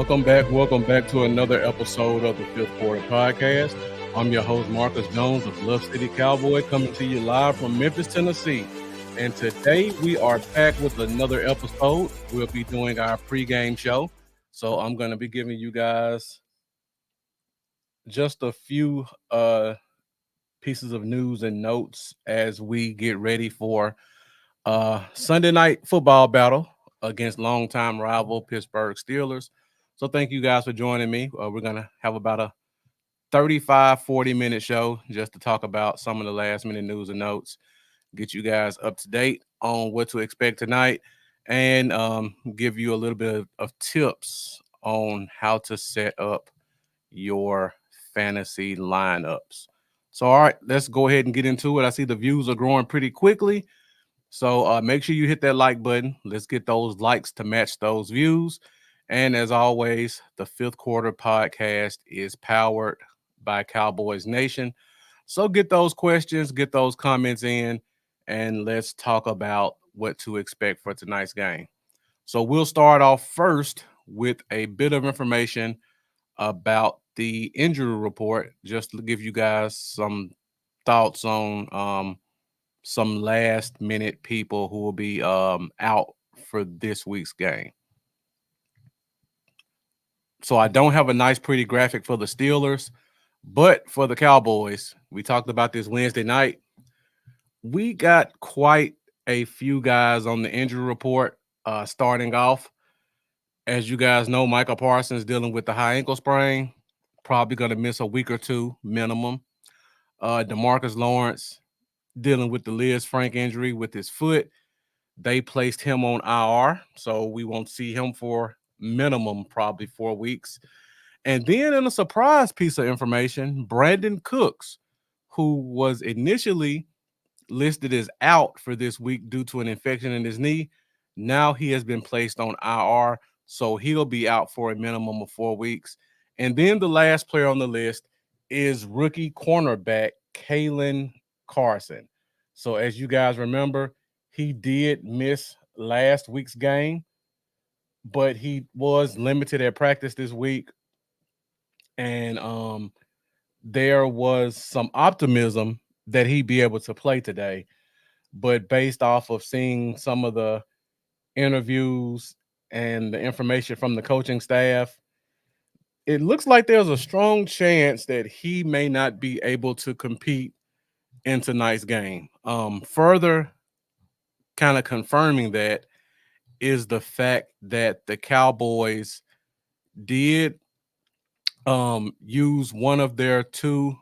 Welcome back to another episode of the Fifth Quarter Podcast. I'm your host, Marcus Jones of Love City Cowboy, coming to you live from Memphis, Tennessee. And today we are back with another episode. We'll be doing our pregame show. So I'm going to be giving you guys just a few pieces of news and notes as we get ready for Sunday night football battle against longtime rival Pittsburgh Steelers. So thank you guys for joining me. We're going to have about a 40-minute show just to talk about some of the last minute news and notes, get you guys up to date on what to expect tonight, and give you a little bit of tips on how to set up your fantasy lineups. So, all right, let's go ahead and get into it. I see the views are growing pretty quickly. So make sure you hit that like button. Let's get those likes to match those views. And as always, the Fifth Quarter Podcast is powered by Cowboys Nation. So get those questions, get those comments in, and let's talk about what to expect for tonight's game. So we'll start off first with a bit of information about the injury report, just to give you guys some thoughts on some last minute people who will be out for this week's game. So I don't have a nice, pretty graphic for the Steelers, but for the Cowboys, we talked about this Wednesday night. We got quite a few guys on the injury report starting off. As you guys know, Michael Parsons dealing with the high ankle sprain, probably going to miss a week or two minimum. DeMarcus Lawrence dealing with the Liz Frank injury with his foot. They placed him on IR, so we won't see him for minimum probably 4 weeks. And then in a surprise piece of information, Brandon Cooks, who was initially listed as out for this week due to an infection in his knee, now he has been placed on IR, so he'll be out for a minimum of 4 weeks. And then the last player on the list is rookie cornerback Kalen Carson. So as you guys remember, he did miss last week's game, but he was limited at practice this week. And there was some optimism that he'd be able to play today. But based off of seeing some of the interviews and the information from the coaching staff, it looks like there's a strong chance that he may not be able to compete in tonight's game. Further kind of confirming that is the fact that the Cowboys did use one of their 2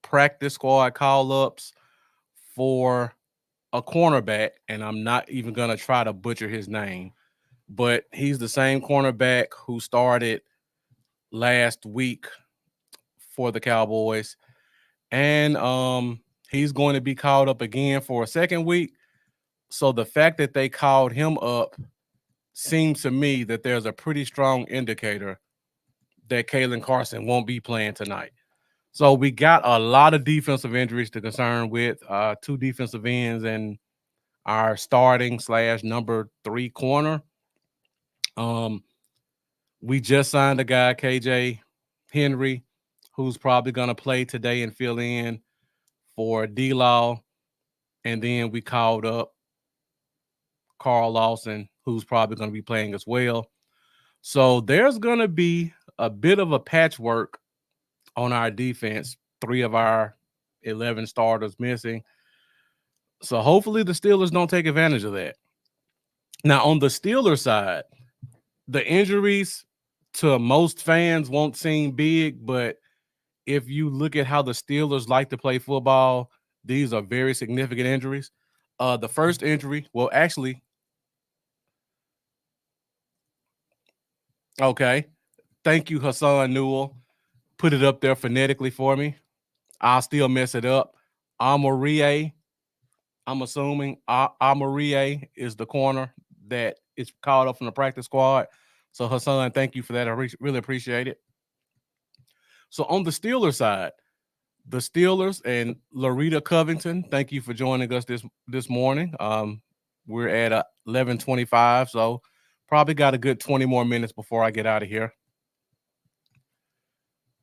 practice squad call-ups for a cornerback, and I'm not even going to try to butcher his name, but he's the same cornerback who started last week for the Cowboys, and he's going to be called up again for a second week. So the fact that they called him up seems to me that there's a pretty strong indicator that Kalen Carson won't be playing tonight. So we got a lot of defensive injuries to concern with, 2 defensive ends and our starting / number 3 corner. We just signed a guy, KJ Henry, who's probably going to play today and fill in for D-Law. And then we called up Carl Lawson, who's probably going to be playing as well. So there's going to be a bit of a patchwork on our defense, 3 of our 11 starters missing. So hopefully the Steelers don't take advantage of that. Now, on the Steelers side, the injuries to most fans won't seem big, but if you look at how the Steelers like to play football, these are very significant injuries. The first injury, well, actually, okay. Thank you, Hassan Newell. Put it up there phonetically for me. I'll still mess it up. Amarie, I'm assuming Amarie is the corner that is called up from the practice squad. So, Hassan, thank you for that. I really appreciate it. So, on the Steelers side, the Steelers and Larita Covington, thank you for joining us this morning. We're at 11:25, so probably got a good 20 more minutes before I get out of here.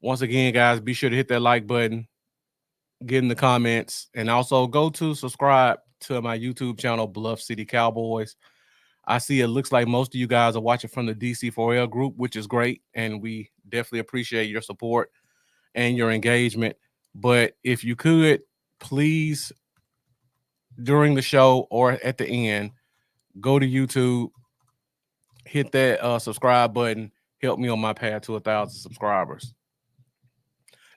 Once again, guys, be sure to hit that like button, get in the comments, and also go to subscribe to my YouTube channel, Bluff City Cowboys. I see it looks like most of you guys are watching from the DC4L group, which is great, and we definitely appreciate your support and your engagement. But if you could, please, during the show or at the end, go to YouTube, hit that subscribe button, help me on my path to 1,000 subscribers.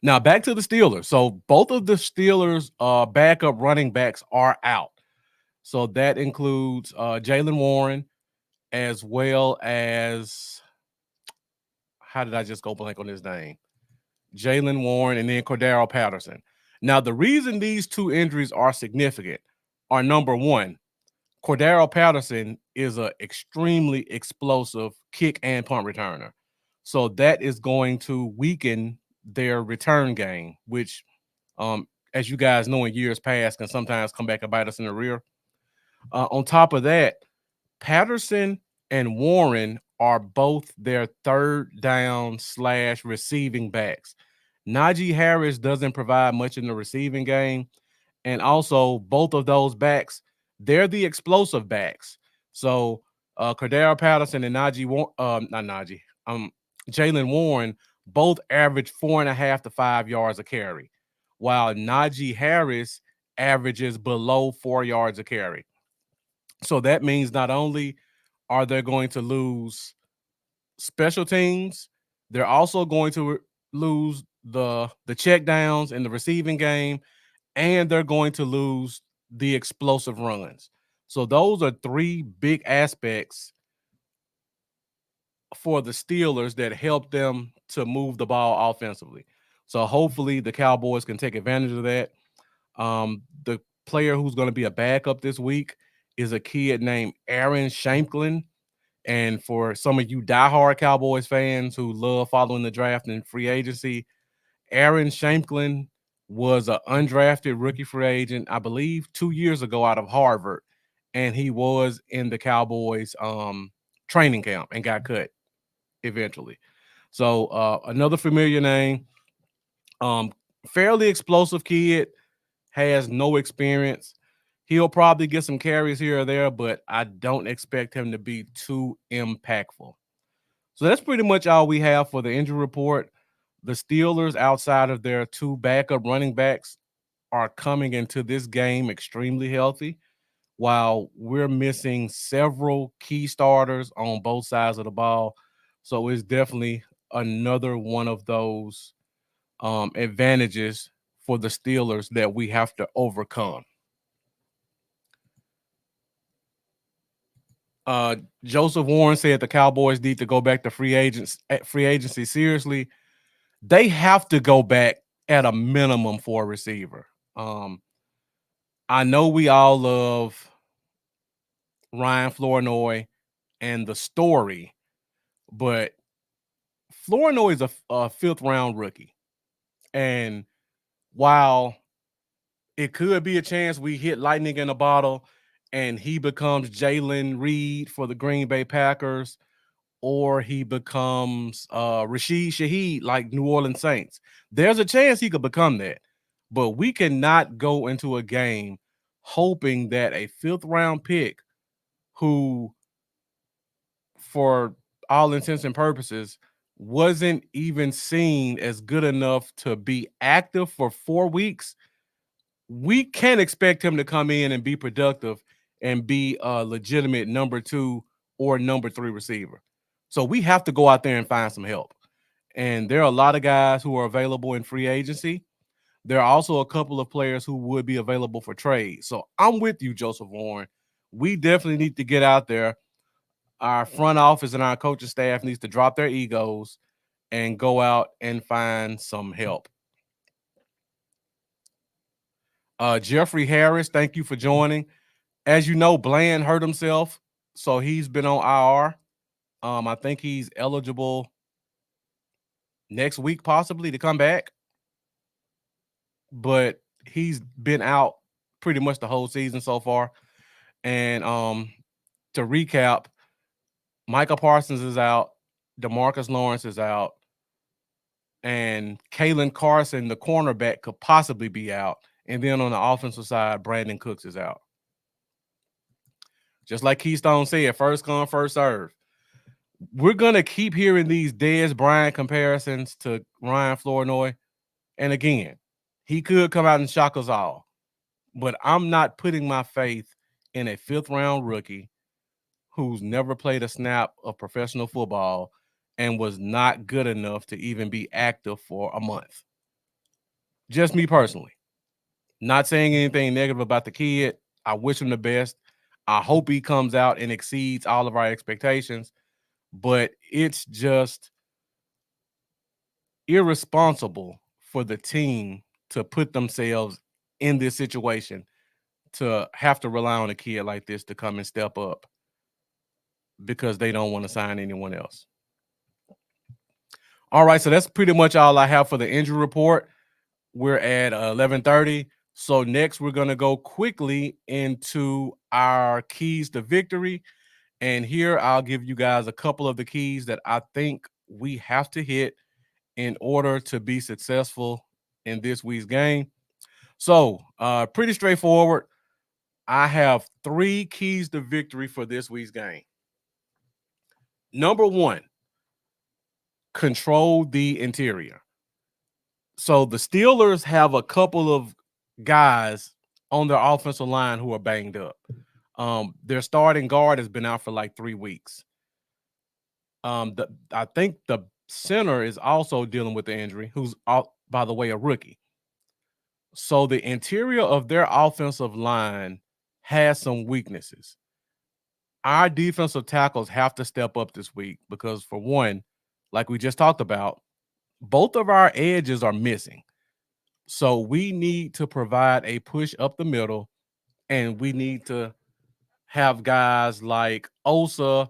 Now back to the Steelers. So both of the Steelers backup running backs are out. So that includes Jalen Warren as well as, how did I just go blank on his name? Jalen Warren and then Cordero Patterson. Now the reason these two injuries are significant are, number one, Cordero Patterson is an extremely explosive kick and punt returner. So that is going to weaken their return game, which, as you guys know, in years past can sometimes come back and bite us in the rear. On top of that, Patterson and Warren are both their third down / receiving backs. Najee Harris doesn't provide much in the receiving game. And also, both of those backs, they're the explosive backs. So, Cordero Patterson and Jalen Warren both average 4.5 to 5 yards a carry, while Najee Harris averages below 4 yards a carry. So that means not only are they going to lose special teams, they're also going to lose the check downs in the receiving game, and they're going to lose the explosive runs. So those are three big aspects for the Steelers that help them to move the ball offensively. So hopefully the Cowboys can take advantage of that. The player who's going to be a backup this week is a kid named Aaron Shanklin. And for some of you diehard Cowboys fans who love following the draft and free agency, Aaron Shanklin was an undrafted rookie free agent, I believe, 2 years ago out of Harvard, and he was in the Cowboys training camp and got cut eventually. So another familiar name, fairly explosive kid, has no experience. He'll probably get some carries here or there, but I don't expect him to be too impactful. So that's pretty much all we have for the injury report. The Steelers, outside of their two backup running backs, are coming into this game extremely healthy, while we're missing several key starters on both sides of the ball. So it's definitely another one of those advantages for the Steelers that we have to overcome. Joseph Warren said the Cowboys need to go back to free agency seriously. They have to go back at a minimum for a receiver. I know we all love Ryan Flournoy and the story, but Flournoy is a fifth round rookie. And while it could be a chance we hit lightning in a bottle and he becomes Jalen Reed for the Green Bay Packers, or he becomes Rashid Shaheed like New Orleans Saints, there's a chance he could become that. But we cannot go into a game hoping that a fifth round pick who, for all intents and purposes, wasn't even seen as good enough to be active for 4 weeks, we can't expect him to come in and be productive and be a legitimate number 2 or number 3 receiver. So we have to go out there and find some help. And there are a lot of guys who are available in free agency. There are also a couple of players who would be available for trade. So I'm with you, Joseph Warren. We definitely need to get out there. Our front office and our coaching staff needs to drop their egos and go out and find some help. Jeffrey Harris, thank you for joining. As you know, Bland hurt himself, so he's been on IR. I think he's eligible next week possibly to come back, but he's been out pretty much the whole season so far. And to recap, Micah Parsons is out, DeMarcus Lawrence is out, and Kalen Carson, the cornerback, could possibly be out. And then on the offensive side, Brandon Cooks is out. Just like Keystone said, first come, first serve. We're going to keep hearing these Dez Bryant comparisons to Ryan Flournoy. And again, he could come out and shock us all. But I'm not putting my faith in a fifth-round rookie who's never played a snap of professional football and was not good enough to even be active for a month. Just me personally. Not saying anything negative about the kid. I wish him the best. I hope he comes out and exceeds all of our expectations. But it's just irresponsible for the team to put themselves in this situation to have to rely on a kid like this to come and step up because they don't want to sign anyone else. All right, so that's pretty much all I have for the injury report. We're at 11:30. So next we're going to go quickly into our keys to victory. And here I'll give you guys a couple of the keys that I think we have to hit in order to be successful in this week's game. So pretty straightforward. I have 3 keys to victory for this week's game. Number 1, control the interior. So the Steelers have a couple of guys on their offensive line who are banged up. Their starting guard has been out for like 3 weeks. I think the center is also dealing with the injury, who's, by the way, a rookie. So the interior of their offensive line has some weaknesses. Our defensive tackles have to step up this week because, for one, like we just talked about, both of our edges are missing. So we need to provide a push up the middle, and we need to have guys like Osa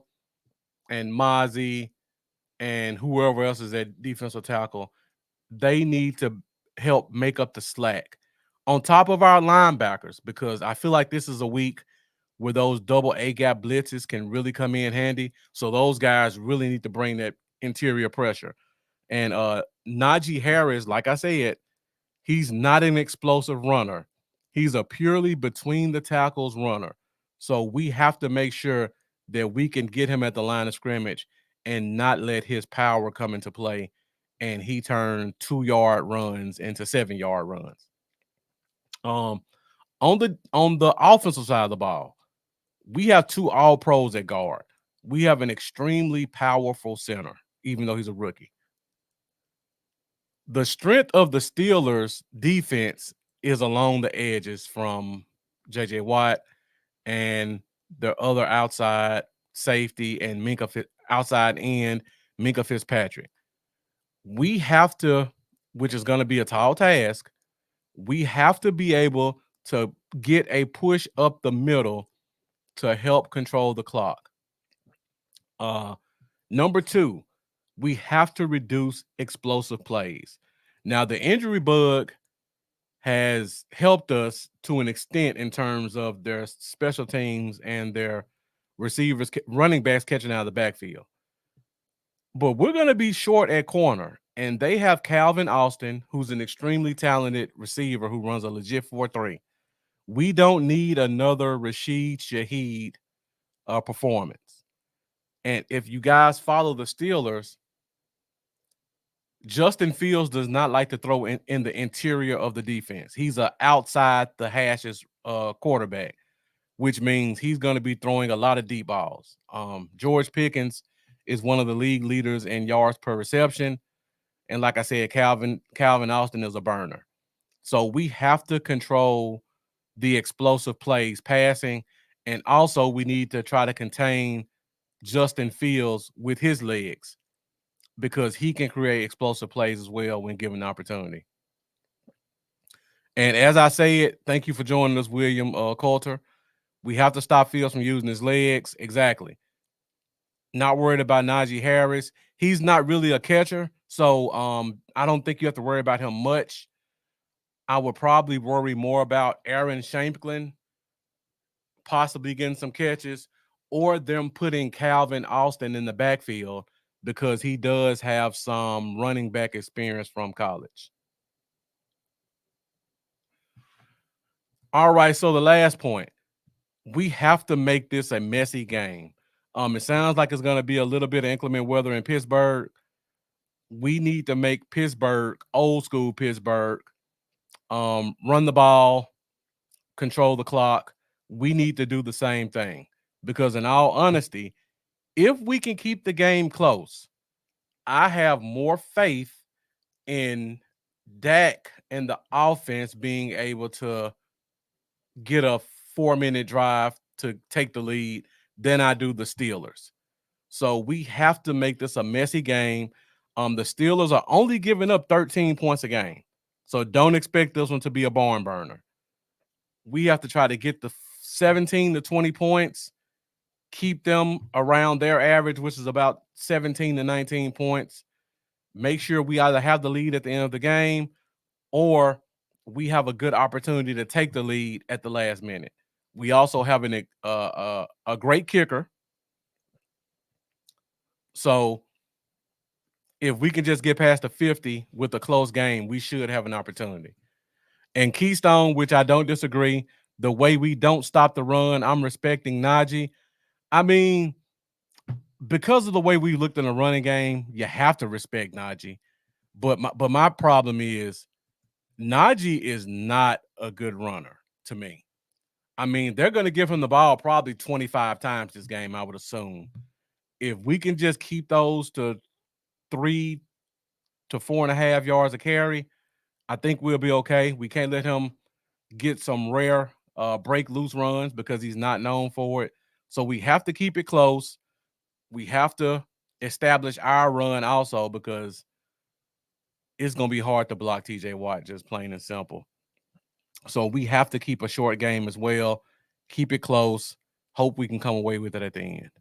and Mozzie and whoever else is at defensive tackle. They need to help make up the slack on top of our linebackers, because I feel like this is a week where those double A gap blitzes can really come in handy. So those guys really need to bring that interior pressure. And Najee Harris, like I said, he's not an explosive runner. He's a purely between the tackles runner. So we have to make sure that we can get him at the line of scrimmage and not let his power come into play and he turned 2-yard runs into 7-yard runs. On the offensive side of the ball, we have 2 all pros at guard. We have an extremely powerful center, even though he's a rookie. The strength of the Steelers defense is along the edges from J.J. Watt and the other outside safety and outside end, Minkah Fitzpatrick. We have to, which is going to be a tall task, we have to be able to get a push up the middle to help control the clock. Number 2, we have to reduce explosive plays. Now, the injury bug has helped us to an extent in terms of their special teams and their receivers, running backs catching out of the backfield. But we're going to be short at corner, and they have Calvin Austin, who's an extremely talented receiver who runs a legit 4.3. We don't need another Rashid Shaheed performance. And if you guys follow the Steelers, Justin Fields does not like to throw in the interior of the defense. He's an outside the hashes quarterback, which means he's going to be throwing a lot of deep balls. George Pickens is one of the league leaders in yards per reception. And like I said, Calvin Austin is a burner. So we have to control the explosive plays passing. And also we need to try to contain Justin Fields with his legs, because he can create explosive plays as well when given the opportunity. And as I say it, thank you for joining us, William Coulter. We have to stop Fields from using his legs. Exactly. Not worried about Najee Harris. He's not really a catcher, so I don't think you have to worry about him much. I would probably worry more about Aaron Shanklin possibly getting some catches, or them putting Calvin Austin in the backfield because he does have some running back experience from college. All right, so the last point, we have to make this a messy game. It sounds like it's going to be a little bit of inclement weather in Pittsburgh. We need to make Pittsburgh old school Pittsburgh. Run the ball, control the clock. We need to do the same thing because, in all honesty, if we can keep the game close, I have more faith in Dak and the offense being able to get a 4-minute drive to take the lead than I do the Steelers. So we have to make this a messy game. The Steelers are only giving up 13 points a game. So don't expect this one to be a barn burner. We have to try to get the 17 to 20 points, keep them around their average, which is about 17 to 19 points. Make sure we either have the lead at the end of the game or we have a good opportunity to take the lead at the last minute. We also have a great kicker. So if we can just get past the 50 with a close game, we should have an opportunity. And Keystone, which I don't disagree, the way we don't stop the run, I'm respecting Najee. I mean, because of the way we looked in the running game, you have to respect Najee. But my problem is Najee is not a good runner to me. I mean, they're going to give him the ball probably 25 times this game, I would assume. If we can just keep those to 3 to 4.5 yards a carry, I think we'll be okay. We can't let him get some rare break loose runs because he's not known for it. So we have to keep it close. We have to establish our run also because it's going to be hard to block TJ Watt, just plain and simple. So we have to keep a short game as well. Keep it close. Hope we can come away with it at the end.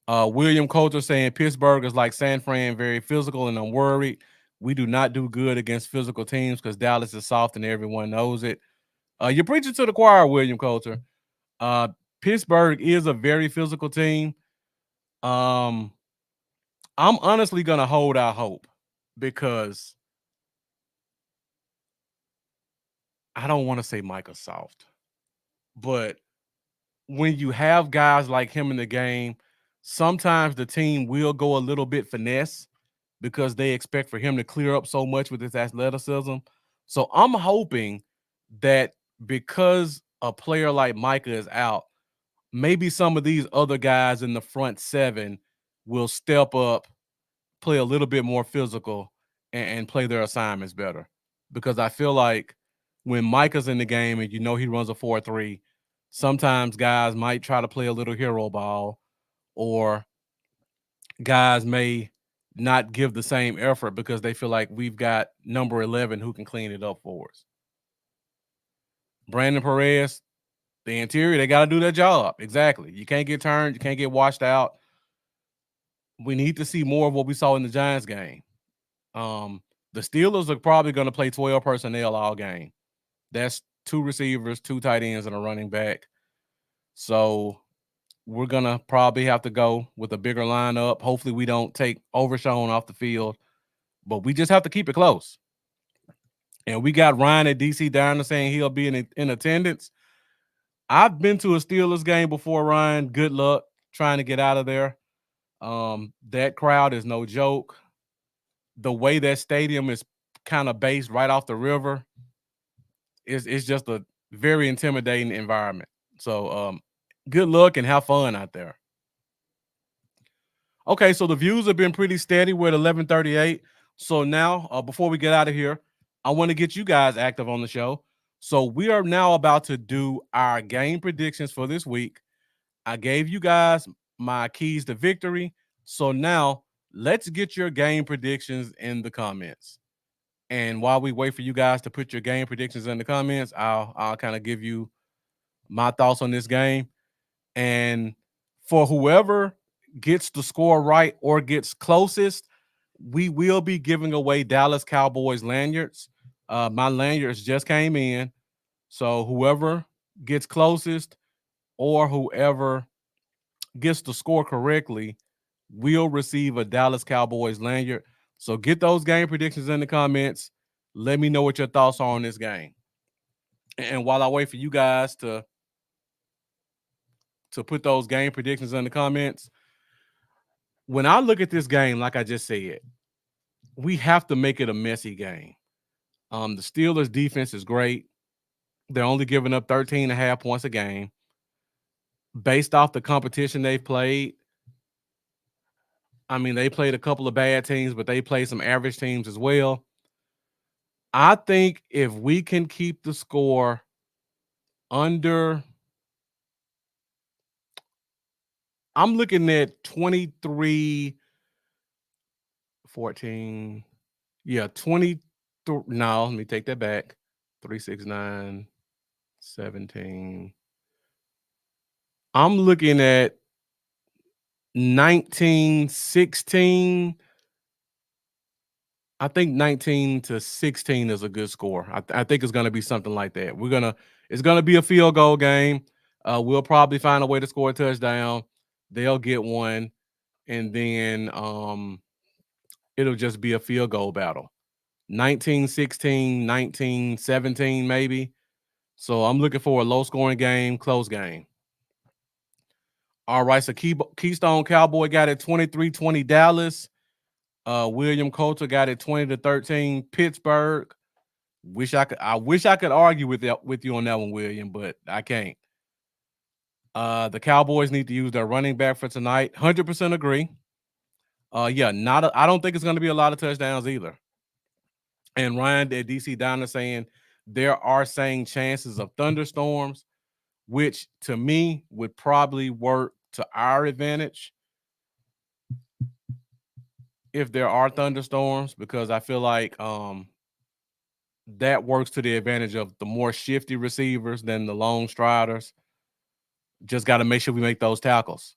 William Coulter saying Pittsburgh is like San Fran, very physical and unworried. We do not do good against physical teams because Dallas is soft and everyone knows it. You're preaching to the choir, William Coulter. Pittsburgh is a very physical team. I'm honestly going to hold out hope because I don't want to say Micah soft, but when you have guys like him in the game, sometimes the team will go a little bit finesse because they expect for him to clear up so much with his athleticism. So I'm hoping that because a player like Micah is out, maybe some of these other guys in the front seven will step up, play a little bit more physical, and play their assignments better. Because I feel like when Micah's in the game and you know he runs a 4-3, sometimes guys might try to play a little hero ball or guys may not give the same effort because they feel like we've got number 11 who can clean it up for us. Brandon Perez, the interior, they got to do their job. Exactly. You can't get turned. You can't get washed out. We need to see more of what we saw in the Giants game. The Steelers are probably going to play 12 personnel all game. That's 2 receivers, 2 tight ends, and a running back. So we're going to probably have to go with a bigger lineup. Hopefully we don't take Overshown off the field, but we just have to keep it close. And we got Ryan at DC Diner saying he'll be in attendance. I've been to a Steelers game before, Ryan. Good luck trying to get out of there. That crowd is no joke. The way that stadium is kind of based right off the river, it's just a very intimidating environment. So good luck and have fun out there. Okay, so the views have been pretty steady. We're at 11:38. So now, before we get out of here, I want to get you guys active on the show. So we are now about to do our game predictions for this week. I gave you guys my keys to victory. So now let's get your game predictions in the comments. And while we wait for you guys to put your game predictions in the comments, I'll kind of give you my thoughts on this game. And for whoever gets the score right or gets closest, we will be giving away Dallas Cowboys lanyards. My lanyards just came in. So whoever gets closest or whoever gets the score correctly will receive a Dallas Cowboys lanyard. So get those game predictions in the comments. Let me know what your thoughts are on this game. And while I wait for you guys to put those game predictions in the comments, when I look at this game, like I just said, we have to make it a messy game. The Steelers' defense is great. They're only giving up 13 and a half points a game. Based off the competition they've played, I mean, they played a couple of bad teams, but they played some average teams as well. I think if we can keep the score under, I'm looking at 23-14. Yeah, 20. No, let me take that back. 369, 17. I'm looking at 19-16. I think 19-16 is a good score. I think it's going to be something like that. It's going to be a field goal game. We'll probably find a way to score a touchdown. They'll get one, and then it'll just be a field goal battle. 19-16, 19-17 maybe. So I'm looking for a low-scoring game, close game. All right, so Keystone Cowboy got it 23-20 Dallas. William Coulter got it 20-13 Pittsburgh. I wish I could argue with you on that one, William, but I can't. The Cowboys need to use their running back for tonight. 100% agree. Yeah, I don't think it's going to be a lot of touchdowns either. And Ryan at DC Diner saying there are saying chances of thunderstorms, which to me would probably work to our advantage if there are thunderstorms, because I feel like that works to the advantage of the more shifty receivers than the long striders. Just got to make sure we make those tackles.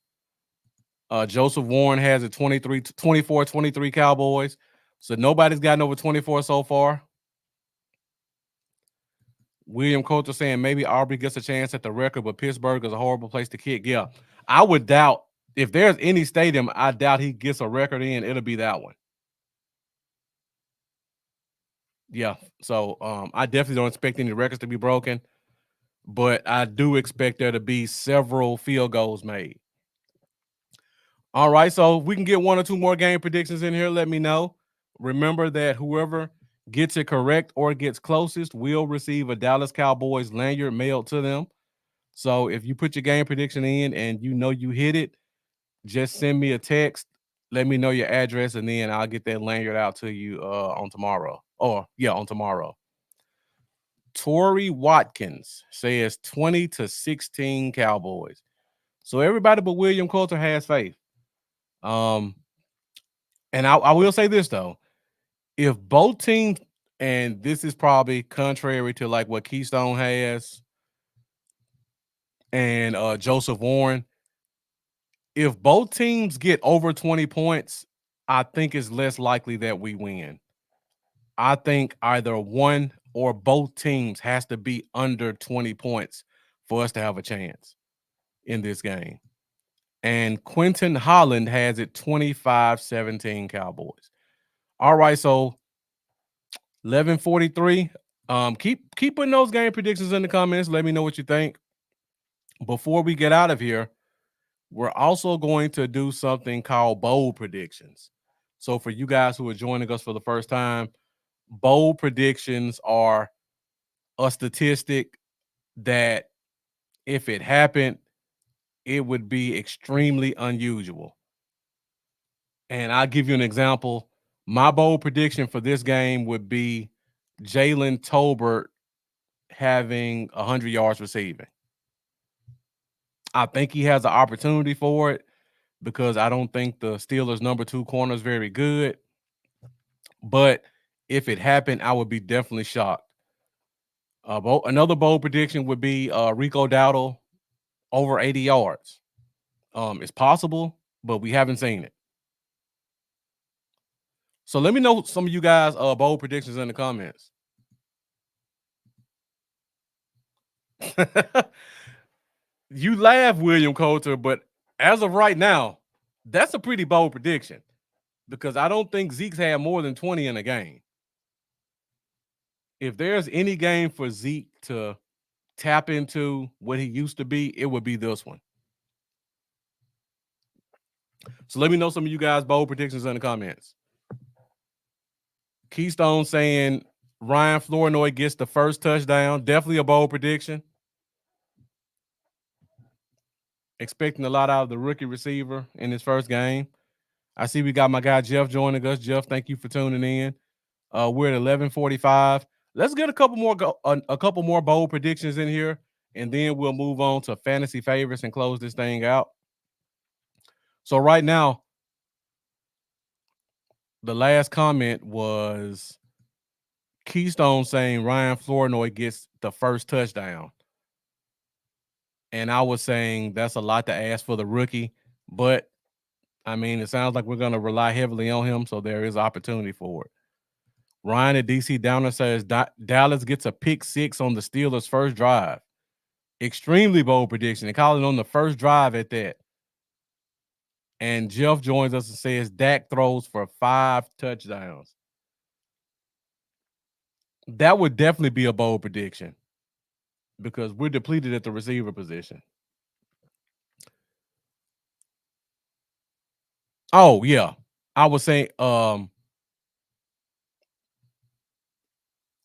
Joseph Warren has a 24-23 Cowboys. So nobody's gotten over 24 so far. William Coulter saying maybe Aubrey gets a chance at the record, but Pittsburgh is a horrible place to kick. Yeah, I would doubt if there's any stadium, I doubt he gets a record in. It'll be that one. Yeah, so I definitely don't expect any records to be broken, but I do expect there to be several field goals made. All right, so if we can get one or two more game predictions in here, let me know. Remember that whoever gets it correct or gets closest will receive a Dallas Cowboys lanyard mailed to them. So if you put your game prediction in and you know you hit it, just send me a text. Let me know your address, and then I'll get that lanyard out to you on tomorrow. On tomorrow. Tori Watkins says 20-16 Cowboys. So everybody but William Coulter has faith. And I will say this though, if both teams, and this is probably contrary to like what Keystone has and Joseph Warren, if both teams get over 20 points, I think it's less likely that we win. I think either one or both teams has to be under 20 points for us to have a chance in this game. And Quentin Holland has it 25-17 Cowboys. All right, so 11:43. Keep putting those game predictions in the comments. Let me know what you think. Before we get out of here, we're also going to do something called bold predictions. So for you guys who are joining us for the first time, bold predictions are a statistic that if it happened, it would be extremely unusual. And I'll give you an example. My bold prediction for this game would be Jalen Tolbert having 100 yards receiving. I think he has an opportunity for it because I don't think the Steelers' number 2 corner is very good. But if it happened, I would be definitely shocked. Another bold prediction would be Rico Dowdle over 80 yards. It's possible, but we haven't seen it. So let me know some of you guys bold predictions in the comments. You laugh, William Coulter, but as of right now, That's a pretty bold prediction because I don't think Zeke's had more than 20 in a game. If there's any game for Zeke to tap into what he used to be, it would be this one. So let me know some of you guys' bold predictions in the comments. Keystone saying Ryan Flournoy gets the first touchdown. Definitely a bold prediction. Expecting a lot out of the rookie receiver in his first game. I see we got my guy Jeff joining us. Jeff, thank you for tuning in. We're at 11:45. Let's get a couple more bold predictions in here, and then we'll move on to fantasy favorites and close this thing out. So right now, the last comment was Keystone saying Ryan Flournoy gets the first touchdown. And I was saying that's a lot to ask for the rookie, but I mean, it sounds like we're going to rely heavily on him, so there is opportunity for it. Ryan at DC Downer says Dallas gets a pick 6 on the Steelers' first drive. Extremely bold prediction. They call it on the first drive at that. And Jeff joins us and says Dak throws for 5 touchdowns. That would definitely be a bold prediction because we're depleted at the receiver position. Oh, yeah. I was saying, let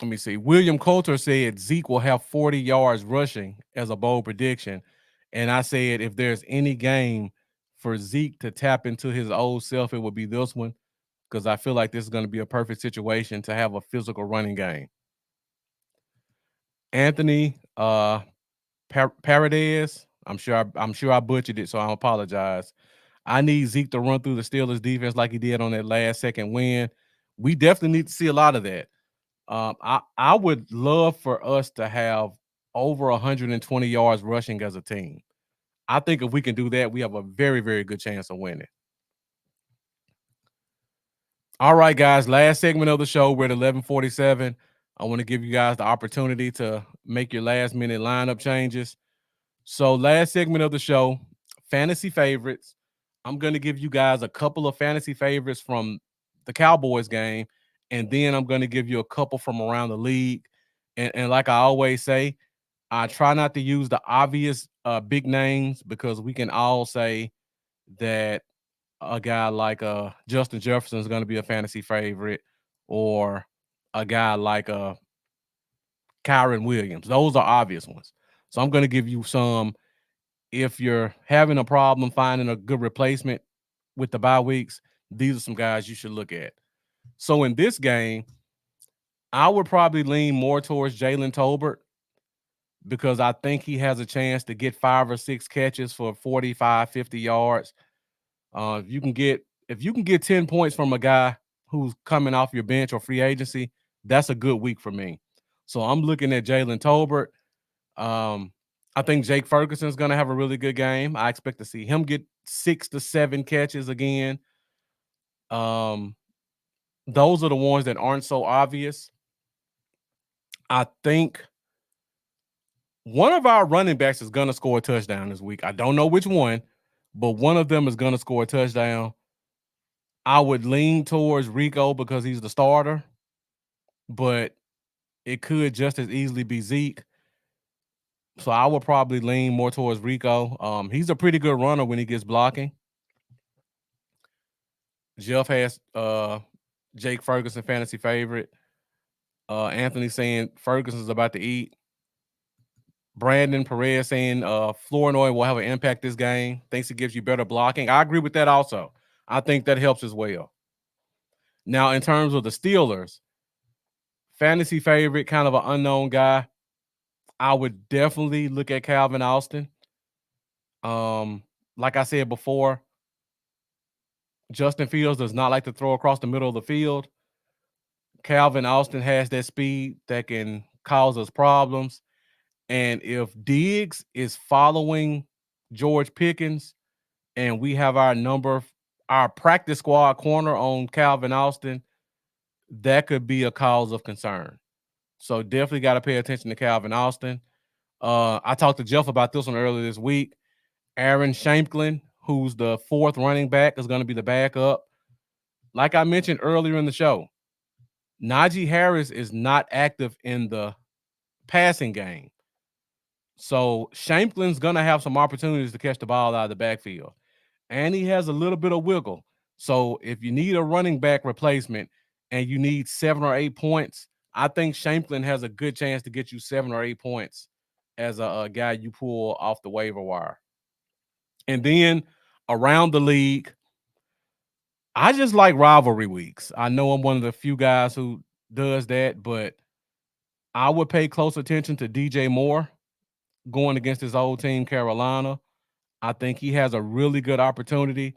me see. William Coulter said Zeke will have 40 yards rushing as a bold prediction. And I said if there's any game for Zeke to tap into his old self, it would be this one because I feel like this is going to be a perfect situation to have a physical running game. Anthony Paradise, I'm sure I butchered it, so I apologize. I need Zeke to run through the Steelers defense like he did on that last second win. We definitely need to see a lot of that. I would love for us to have over 120 yards rushing as a team. I think if we can do that, we have a very, very good chance of winning. All right, guys, last segment of the show. We're at 11:47. I want to give you guys the opportunity to make your last minute lineup changes. So last segment of the show, fantasy favorites. I'm going to give you guys a couple of fantasy favorites from the Cowboys game, and then I'm going to give you a couple from around the league. And like I always say, I try not to use the obvious big names because we can all say that a guy like Justin Jefferson is going to be a fantasy favorite, or a guy like Kyron Williams. Those are obvious ones. So I'm going to give you some. If you're having a problem finding a good replacement with the bye weeks, these are some guys you should look at. So in this game, I would probably lean more towards Jalen Tolbert because I think he has a chance to get 5 or 6 catches for 45, 50 yards. If you can get 10 points from a guy who's coming off your bench or free agency, that's a good week for me. So I'm looking at Jalen Tolbert. I think Jake Ferguson is going to have a really good game. I expect to see him get 6 to 7 catches again. Those are the ones that aren't so obvious. I think one of our running backs is going to score a touchdown this week. I don't know which one, but one of them is going to score a touchdown. I would lean towards Rico because he's the starter, but it could just as easily be Zeke. So I would probably lean more towards Rico. He's a pretty good runner when he gets blocking. Jeff has Jake Ferguson fantasy favorite. Anthony saying Ferguson's about to eat. Brandon Perez saying Flournoy will have an impact this game. Thinks it gives you better blocking. I agree with that also. I think that helps as well. Now, in terms of the Steelers, fantasy favorite, kind of an unknown guy, I would definitely look at Calvin Austin. Like I said before, Justin Fields does not like to throw across the middle of the field. Calvin Austin has that speed that can cause us problems. And if Diggs is following George Pickens and we have our practice squad corner on Calvin Austin, that could be a cause of concern. So definitely got to pay attention to Calvin Austin. I talked to Jeff about this one earlier this week. Aaron Shanklin, who's the fourth running back, is going to be the backup. Like I mentioned earlier in the show, Najee Harris is not active in the passing game. So Shanklin's going to have some opportunities to catch the ball out of the backfield. And he has a little bit of wiggle. So if you need a running back replacement and you need 7 or 8 points, I think Shanklin has a good chance to get you 7 or 8 points as a guy you pull off the waiver wire. And then around the league, I just like rivalry weeks. I know I'm one of the few guys who does that, but I would pay close attention to DJ Moore going against his old team, Carolina. I think he has a really good opportunity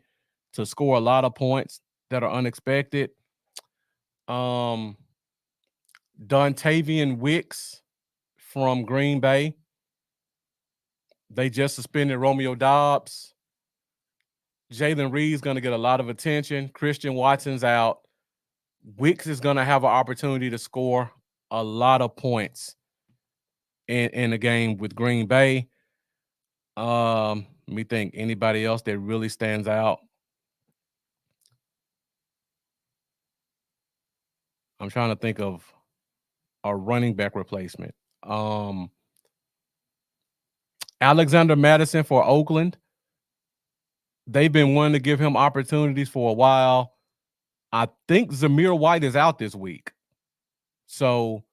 to score a lot of points that are unexpected. Dontavian Wicks from Green Bay. They just suspended Romeo Dobbs. Jalen Reed's going to get a lot of attention. Christian Watson's out. Wicks is going to have an opportunity to score a lot of points in the game with Green Bay. Let me think. Anybody else that really stands out? I'm trying to think of a running back replacement. Alexander Madison for Oakland. They've been wanting to give him opportunities for a while. I think Zamir White is out this week. So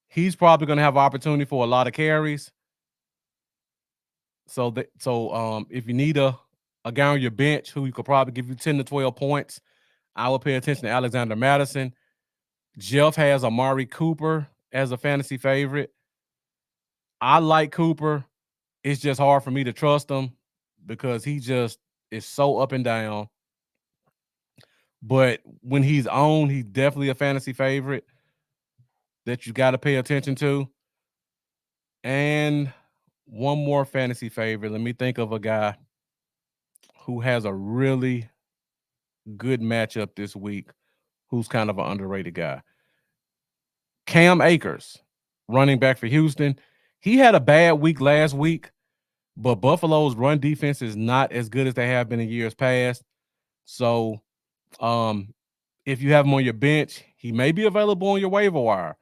he's probably going to have opportunity for a lot of carries. So if you need a guy on your bench who could probably give you 10 to 12 points, I would pay attention to Alexander Madison. Jeff has Amari Cooper as a fantasy favorite. I like Cooper. It's just hard for me to trust him because he just is so up and down. But when he's on, he's definitely a fantasy favorite that you got to pay attention to. And one more fantasy favorite. Let me think of a guy who has a really good matchup this week who's kind of an underrated guy. Cam Akers, running back for Houston. He had a bad week last week, but Buffalo's run defense is not as good as they have been in years past. So if you have him on your bench, he may be available on your waiver wire.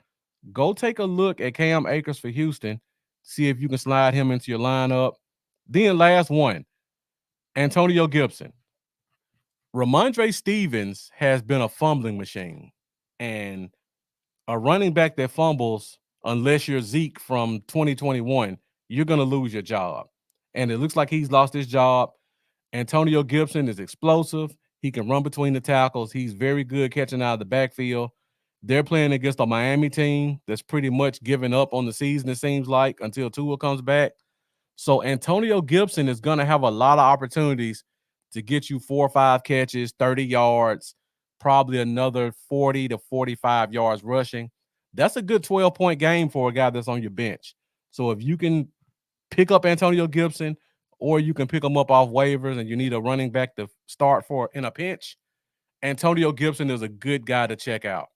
Go take a look at Cam Akers for Houston. See if you can slide him into your lineup. Then last one, Antonio Gibson. Ramondre Stevens has been a fumbling machine. And a running back that fumbles, unless you're Zeke from 2021, you're going to lose your job. And it looks like he's lost his job. Antonio Gibson is explosive. He can run between the tackles. He's very good catching out of the backfield. They're playing against a Miami team that's pretty much given up on the season, it seems like, until Tua comes back. So Antonio Gibson is going to have a lot of opportunities to get you 4 or 5 catches, 30 yards, probably another 40 to 45 yards rushing. That's a good 12-point game for a guy that's on your bench. So if you can pick up Antonio Gibson, or you can pick him up off waivers and you need a running back to start for in a pinch, Antonio Gibson is a good guy to check out.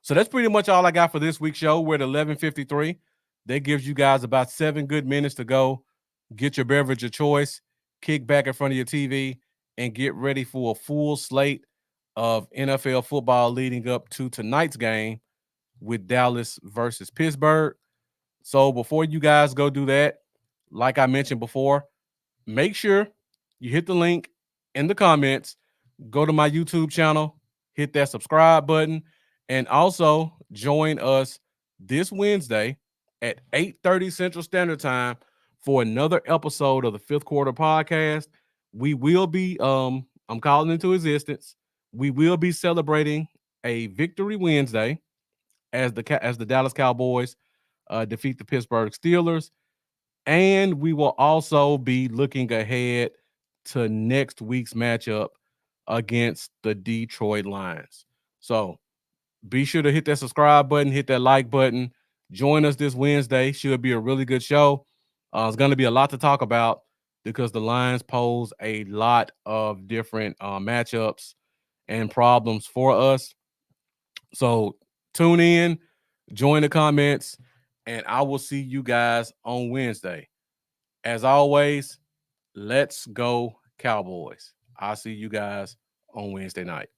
So that's pretty much all I got for this week's show. We're at 11:53. That gives you guys about 7 good minutes to go. Get your beverage of choice, kick back in front of your TV, and get ready for a full slate of NFL football leading up to tonight's game with Dallas versus Pittsburgh. So before you guys go do that, like I mentioned before, make sure you hit the link in the comments, go to my YouTube channel, hit that subscribe button, and also join us this Wednesday at 8:30 Central Standard Time for another episode of the Fifth Quarter Podcast. We will be, I'm calling into existence. We will be celebrating a victory Wednesday as the Dallas Cowboys defeat the Pittsburgh Steelers. And we will also be looking ahead to next week's matchup against the Detroit Lions. So be sure to hit that subscribe button, hit that like button. Join us this Wednesday. Should be a really good show. It's going to be a lot to talk about because the Lions pose a lot of different matchups and problems for us. So tune in, join the comments, and I will see you guys on Wednesday. As always, Let's go Cowboys. I'll see you guys on Wednesday night.